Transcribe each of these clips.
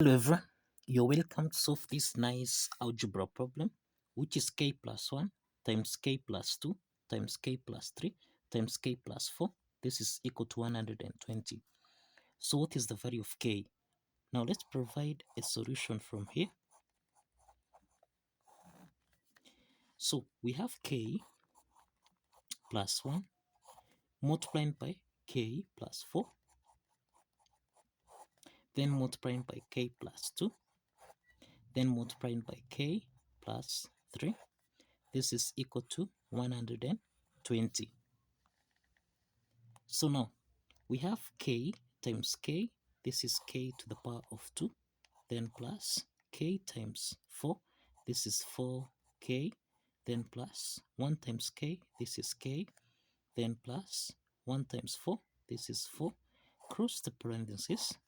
Hello everyone, you're welcome to solve this nice algebra problem, which is k plus 1 times k plus 2 times k plus 3 times k plus 4. This is equal to 120. So what is the value of k? Now let's provide a solution from here. So we have k plus 1 multiplying by k plus 4, then multiplying by k plus 2, then multiplying by k plus 3. This is equal to 120. So now we have k times k. This is k to the power of 2. Then plus k times 4. This is 4k. Then plus 1 times k. This is k. Then plus 1 times 4. This is 4. Cross the parentheses.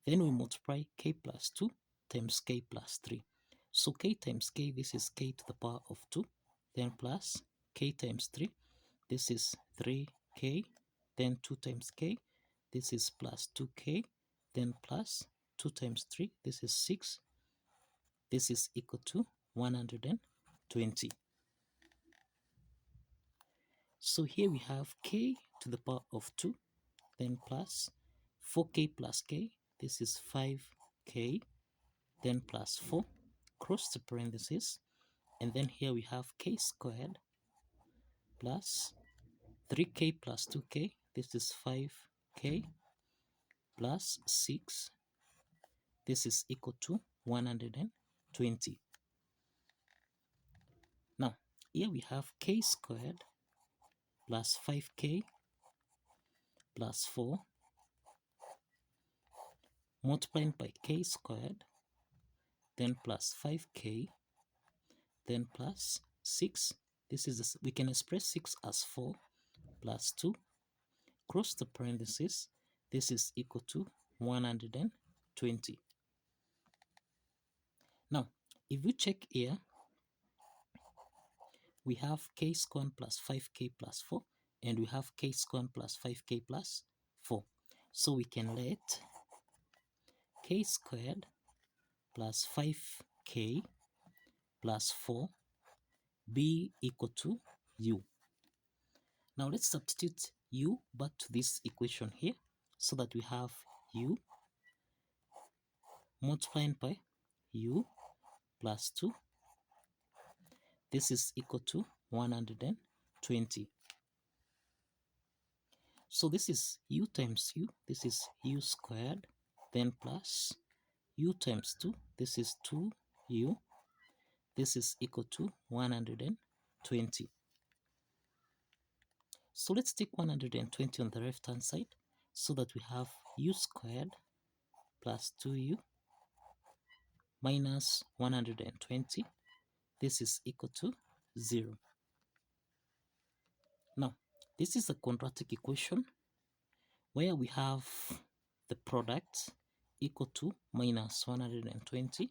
Then we multiply k plus 2 times k plus 3. So k times k, this is k to the power of 2. Then plus k times 3. This is 3k. Then 2 times k. This is plus 2k. Then plus 2 times 3. This is 6. This is equal to 120. So here we have k to the power of 2. Then plus 4k plus k. This is 5k. Then plus 4. Cross the parentheses. And then here we have k squared plus 3k plus 2k. This is 5k plus 6. This is equal to 120. Now, here we have k squared plus 5k plus 4 multiplying by k squared, then plus 5k, then plus 6. This is we can express 6 as 4 plus 2. Cross the parentheses. This is equal to 120. Now, if we check here, we have k squared plus 5k plus 4, and we have k squared plus 5k plus 4. So we can let k squared plus 5k plus 4 be equal to u. Now let's substitute u back to this equation here so that we have u multiplying by u plus 2. This is equal to 120. So this is u times u. This is u squared, then plus u times 2. This is 2u. This is equal to 120. So let's take 120 on the left hand side so that we have u squared plus 2u minus 120. This is equal to 0. Now, this is a quadratic equation where we have the product equal to minus 120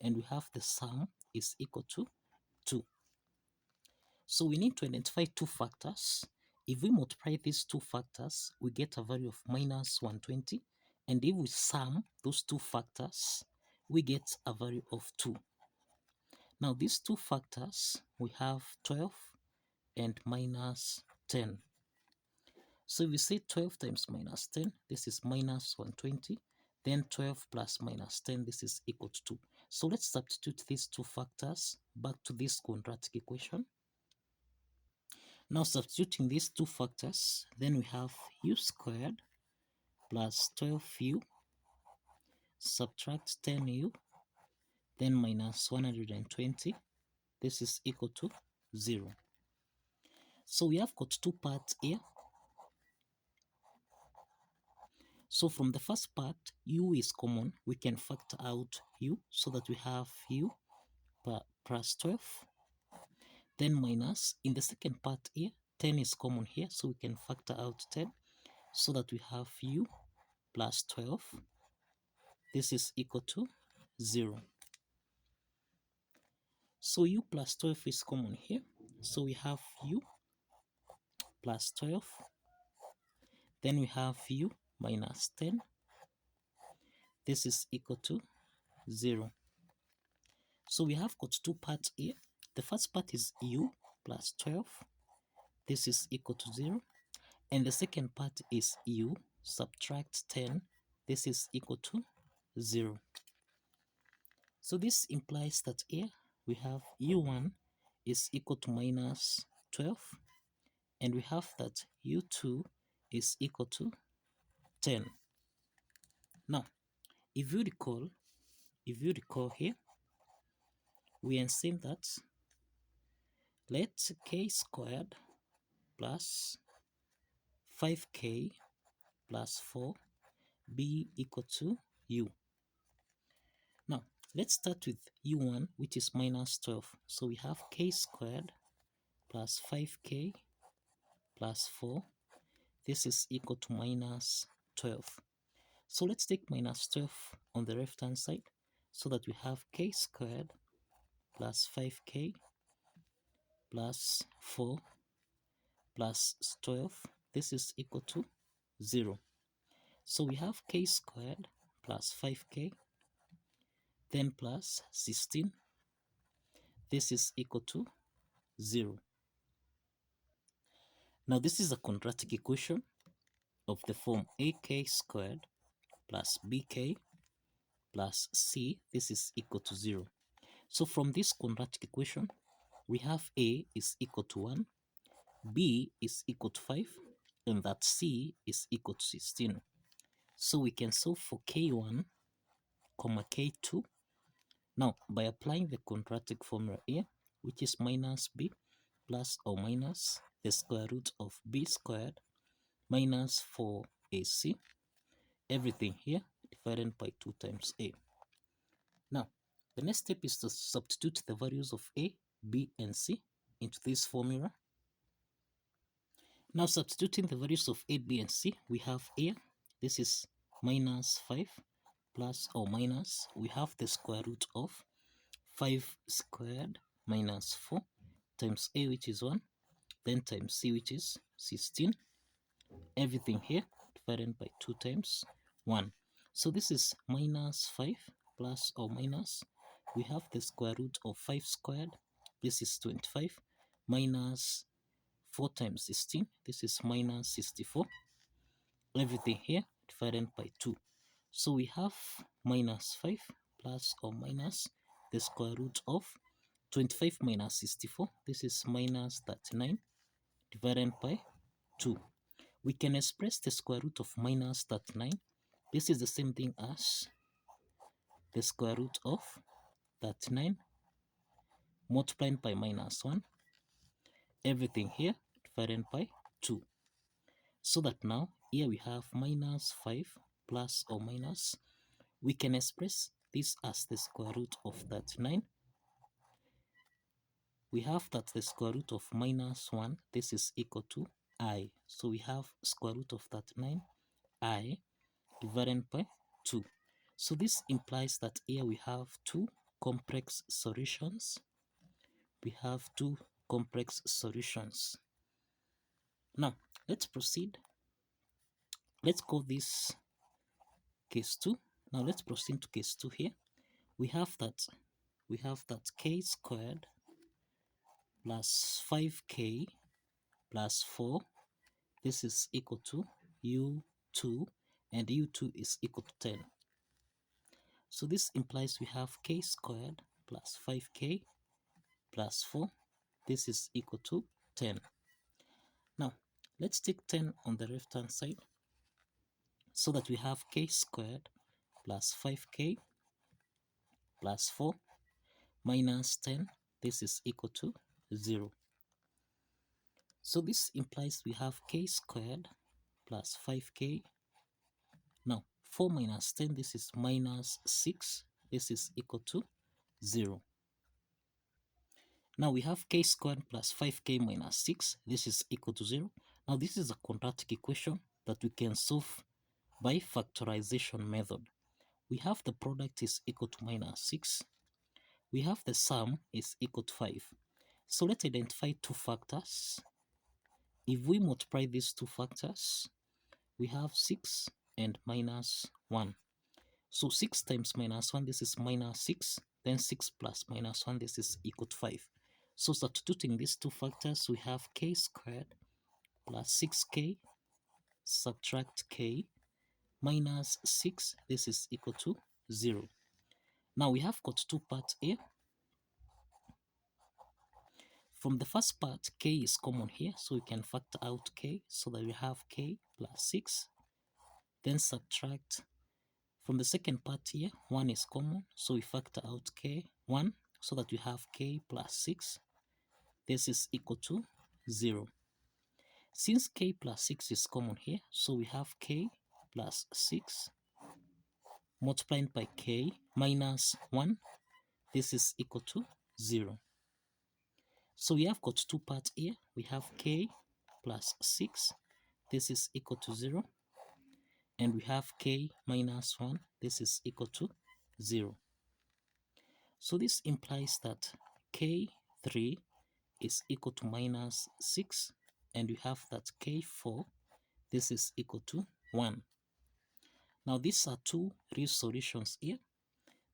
and we have the sum is equal to 2. So we need to identify two factors. If we multiply these two factors, we get a value of minus 120. And if we sum those two factors, we get a value of 2. Now these two factors, we have 12 and minus 10. So if we say 12 times minus 10, this is minus 120. Then 12 plus minus 10, this is equal to 2. So let's substitute these two factors back to this quadratic equation. Now substituting these two factors, then we have u squared plus 12u subtract 10u, then minus 120. This is equal to 0. So we have got two parts here. So from the first part, u is common. We can factor out u so that we have u plus 12. Then minus, in the second part here, 10 is common here, so we can factor out 10 so that we have u plus 12. This is equal to 0. So u plus 12 is common here, so we have u plus 12. Then we have u minus 10. This is equal to 0. So we have got two parts here. The first part is u plus 12. This is equal to 0. And the second part is u subtract 10. This is equal to 0. So this implies that here we have u1 is equal to minus 12. And we have that u2 is equal to 10. Now, if you recall here, we are saying that let k squared plus 5k plus 4 be equal to u. Now, let's start with u1, which is minus 12. So we have k squared plus 5k plus 4. This is equal to minus 12. So let's take minus 12 on the left hand side so that we have k squared plus 5k plus 4 plus 12. This is equal to 0. So we have k squared plus 5k, then plus 16. This is equal to 0. Now this is a quadratic equation of the form ak squared plus bk plus c. This is equal to 0. So from this quadratic equation, we have a is equal to 1, b is equal to 5, and that c is equal to 16. So we can solve for k1, comma k2. Now, by applying the quadratic formula here, which is minus b plus or minus the square root of b squared minus 4ac, everything here divided by 2 times a. Now, the next step is to substitute the values of a, b, and c into this formula. Now, substituting the values of a, b, and c, we have here, this is minus 5 plus or minus, we have the square root of 5 squared minus 4 times a, which is 1, then times c, which is 16. Everything here divided by 2 times 1. So this is minus 5 plus or minus, we have the square root of 5 squared, this is 25, minus 4 times 16, this is minus 64. Everything here divided by 2. So we have minus 5 plus or minus the square root of 25 minus 64. This is minus 39 divided by 2. We can express the square root of minus 39. This is the same thing as the square root of 39 multiplied by minus 1. Everything here divided by 2. So that now here we have minus 5 plus or minus. We can express this as the square root of 39. We have that the square root of minus 1, this is equal to I. So we have square root of 39 I divided by 2. So this implies that here we have two complex solutions. We have two complex solutions. Now, let's proceed. Let's call this case 2. Now let's proceed to case 2 here. We have that k squared plus 5k plus 4. This is equal to u2, and u2 is equal to 10. So this implies we have k squared plus 5k plus 4. This is equal to 10. Now, let's take 10 on the left hand side so that we have k squared plus 5k plus 4 minus 10. This is equal to 0. So this implies we have k squared plus 5k. Now, 4 minus 10, this is minus 6. This is equal to 0. Now we have k squared plus 5k minus 6. This is equal to 0. Now this is a quadratic equation that we can solve by factorization method. We have the product is equal to minus 6. We have the sum is equal to 5. So let's identify two factors. If we multiply these two factors, we have 6 and minus 1. So 6 times minus 1, this is minus 6. Then 6 plus minus 1, this is equal to 5. So substituting these two factors, we have k squared plus 6k subtract k minus 6. This is equal to 0. Now we have got two parts here. From the first part, k is common here, so we can factor out k, so that we have k plus 6. Then subtract. From the second part here, 1 is common, so we factor out k, 1, so that we have k plus 6. This is equal to 0. Since k plus 6 is common here, so we have k plus 6 multiplied by k minus 1. This is equal to 0. So we have got two parts here. We have k plus 6. This is equal to 0. And we have k minus 1. This is equal to 0. So this implies that k3 is equal to minus 6. And we have that k4, this is equal to 1. Now these are two real solutions here.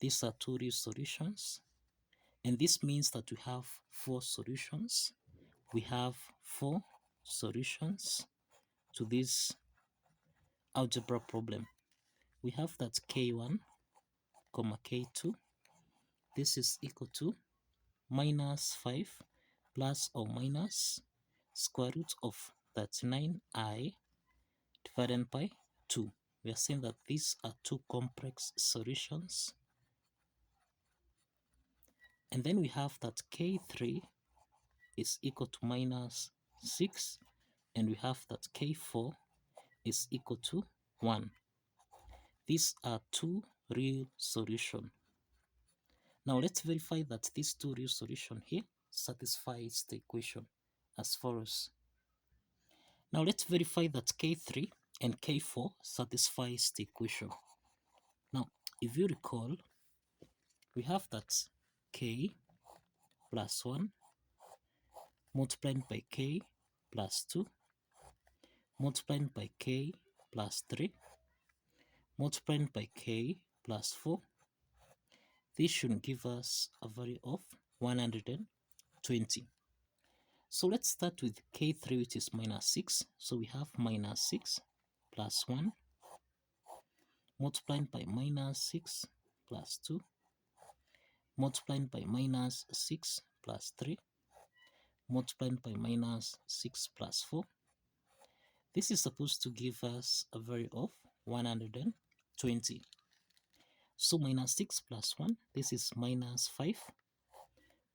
These are two real solutions. And this means that we have 4 solutions. We have 4 solutions to this algebra problem. We have that k1, comma k2. This is equal to minus 5 plus or minus square root of 39i divided by 2. We are saying that these are two complex solutions. And then we have that k3 is equal to minus 6. And we have that k4 is equal to 1. These are two real solutions. Now let's verify that these two real solutions here satisfies the equation as follows. Now let's verify that k3 and k4 satisfies the equation. Now, if you recall, we have that k plus 1 multiplied by k plus 2 multiplied by k plus 3 multiplied by k plus 4. This should give us a value of 120. So let's start with k3, which is minus 6. So we have minus 6 plus 1 multiplied by minus 6 plus 2 multiplied by minus 6 plus 3 multiplied by minus 6 plus 4. This is supposed to give us a value of 120. So minus 6 plus 1, this is minus 5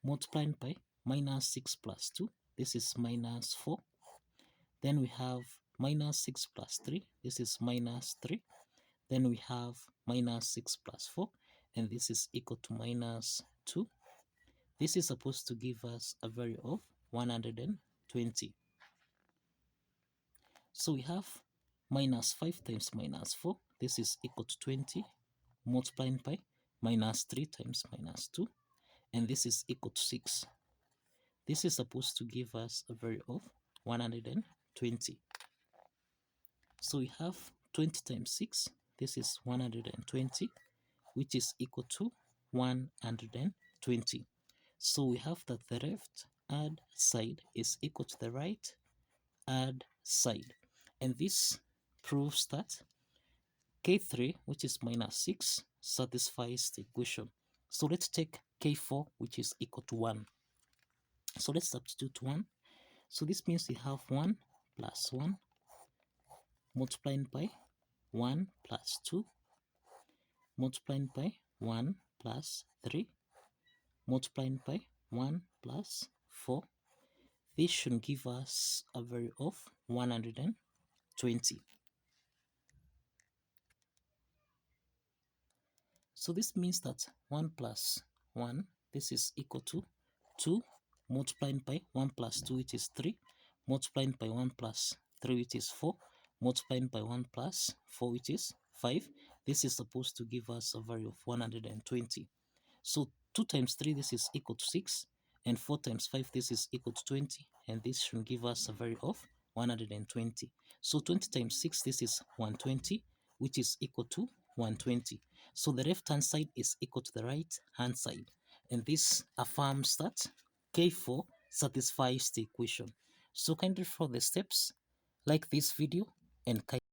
multiplied by minus 6 plus 2, this is minus 4. Then we have minus 6 plus 3, this is minus 3. Then we have minus 6 plus 4, and this is equal to minus 2. This is supposed to give us a value of 120. So we have minus 5 times minus 4, this is equal to 20, multiplied by minus 3 times minus 2, and this is equal to 6. This is supposed to give us a value of 120. So we have 20 times 6, this is 120, which is equal to 120. So we have that the left hand side is equal to the right hand side. And this proves that k3, which is minus 6, satisfies the equation. So let's take k4, which is equal to 1. So let's substitute 1. So this means we have 1 plus 1 multiplied by 1 plus 2 multiplied by 1 plus 3 multiplied by 1 plus 4. This should give us a value of 120. So this means that 1 plus 1, this is equal to 2 multiplied by 1 plus 2, which is 3, multiplied by 1 plus 3, which is 4, multiplied by 1 plus 4, which is 5. This is supposed to give us a value of 120. So 2 times 3, this is equal to 6, and 4 times 5, this is equal to 20, and this should give us a value of 120. So 20 times 6, this is 120, which is equal to 120. So the left hand side is equal to the right hand side. And this affirms that K4 satisfies the equation. So kindly follow the steps, like this video, and